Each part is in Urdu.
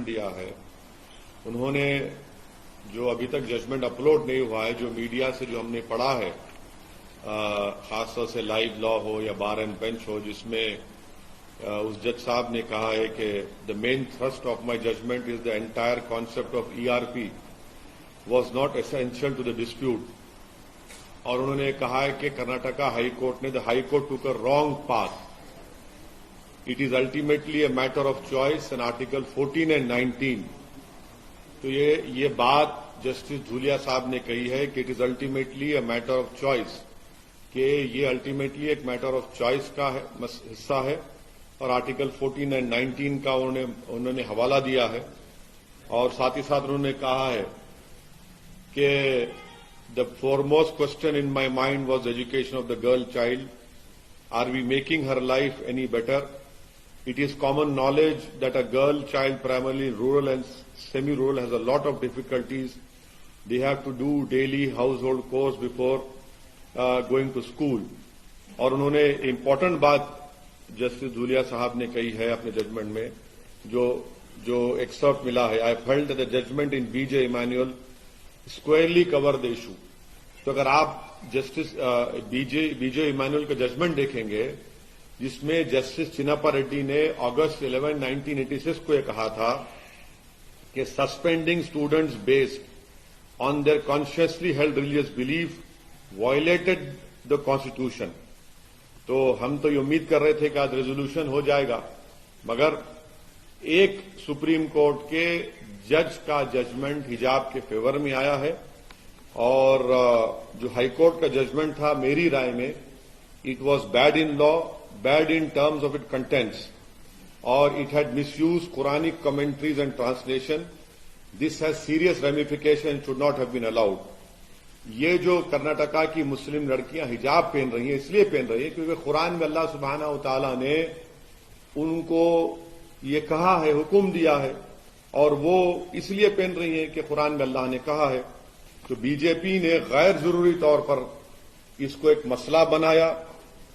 ججمنٹ دیا ہے. انہوں نے جو ابھی تک ججمنٹ اپلوڈ نہیں ہوا ہے، جو میڈیا سے جو ہم نے پڑھا ہے، خاص طور سے لائیو لا ہو یا بار اینڈ بینچ ہو، جس میں اس جج صاحب نے کہا ہے کہ the main thrust of my judgment is the entire concept of ERP was not essential to the dispute. اور انہوں نے کہا ہے کہ کرناٹکا ہائی کورٹ نے دا ہائی کورٹ ٹوک a wrong path. It is ultimately a matter of choice in article 14 and 19. تو یہ بات جسٹس دھولیا صاحب نے کہی ہے کہ it is ultimately a matter of choice, کہ یہ الٹیمیٹلی ایک میٹر آف چوائس کا حصہ ہے، اور آرٹیکل 14 اینڈ 19 کا انہوں نے حوالہ دیا ہے. اور ساتھ ہی ساتھ انہوں نے کہا ہے کہ the foremost question in my mind was the education of the girl child. Are we making her life any better? It is common knowledge that a girl child, primarily rural and semi-rural, has a lot of difficulties. They have to do daily household chores before going to school. اور انہوں نے امپورٹنٹ بات جسٹس دھولیا صاحب نے کہی ہے اپنے ججمنٹ میں، جو ایکسرپٹ ملا ہے. I felt that the judgment in B.J. Emanuel squarely covered the issue. تو اگر آپ جسٹس بی جے ایمانوئل کا ججمنٹ دیکھیں گے، جس میں جسٹس چناپا ریڈی نے اگست 11, 1986 کو یہ کہا تھا کہ suspending students based on their consciously held religious belief violated the constitution. تو ہم تو یہ امید کر رہے تھے کہ آج ریزولوشن ہو جائے گا، مگر ایک سپریم کورٹ کے جج کا ججمنٹ حجاب کے فیور میں آیا ہے. اور جو ہائی کورٹ کا ججمنٹ تھا، میری رائے میں it was bad in law, bad in terms of it contents, اور it had misuse Quranic commentaries and translation. This has serious ramification, should not have been allowed. یہ جو کرناٹکا کی مسلم لڑکیاں حجاب پہن رہی ہیں، اس لیے پہن رہی ہیں کیونکہ قرآن میں اللہ سبحانہ و تعالیٰ نے ان کو یہ کہا ہے، حکم دیا ہے، اور وہ اس لیے پہن رہی ہیں کہ قرآن میں اللہ نے کہا ہے. تو بی جے پی نے غیر ضروری طور پر اس کو ایک مسئلہ بنایا،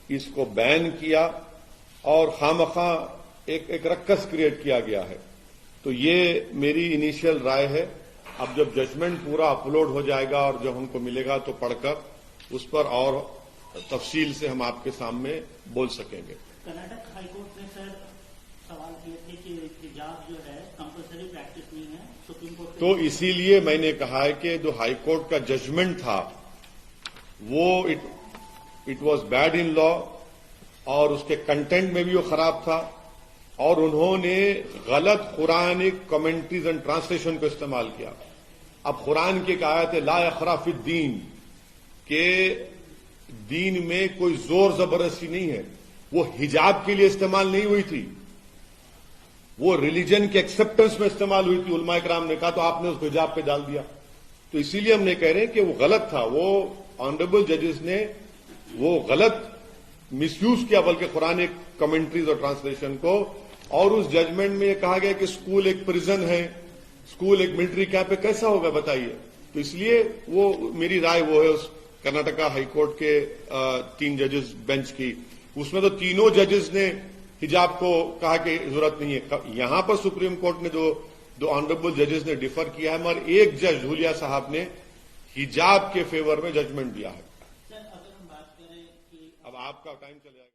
اس کو بین کیا، اور خواہ ایک رکس کریٹ کیا گیا ہے. تو یہ میری انیشیل رائے ہے. اب جب ججمنٹ پورا اپلوڈ ہو جائے گا اور جب ہم کو ملے گا تو پڑھ کر اس پر اور تفصیل سے ہم آپ کے سامنے بول سکیں گے. کرناٹک ہائی کورٹ نے سر سوال کیے تھے کہ حجاب جو ہے کمپلسری پریکٹس نہیں ہے، سپریم کورٹ تو اسی لیے میں نے کہا ہے کہ جو ہائی کورٹ کا ججمنٹ تھا وہ اٹ واز بیڈ ان لا، اور اس کے کنٹینٹ میں بھی وہ خراب تھا، اور انہوں نے غلط قرآنک کمنٹریز اینڈ ٹرانسلیشن کو استعمال کیا. اب قرآن کی ایک آیت ہے لا اکراہ فی الدین، کہ دین میں کوئی زور زبردستی نہیں ہے. وہ حجاب کے لیے استعمال نہیں ہوئی تھی، وہ ریلیجن کے ایکسپٹنس میں استعمال ہوئی تھی. علماء کرام نے کہا تو آپ نے اس کو حجاب پہ ڈال دیا. تو اسی لیے ہم نے کہہ رہے ہیں کہ وہ غلط تھا. وہ آنریبل ججز نے وہ غلط مس یوز کیا بلکہ قرآن کمنٹریز اور ٹرانسلیشن کو. اور اس ججمنٹ میں یہ کہا گیا کہ اسکول ایک پرزن ہے، اسکول ایک ملٹری کیمپ ہے، کیسا ہوگا بتائیے. تو اس لیے وہ میری رائے وہ ہے اس کرناٹکا ہائی کورٹ کے 3 ججز بینچ کی. اس میں تو تینوں ججز نے حجاب کو کہا کہ ضرورت نہیں ہے. یہاں پر سپریم کورٹ نے جو آنریبل ججز نے ڈیفر کیا ہے، مگر ایک جج دھولیا صاحب نے حجاب کے فیور میں ججمنٹ دیا ہے. سر اگر ہم بات کریں کہ اب آپ کا ٹائم چل جائے گا.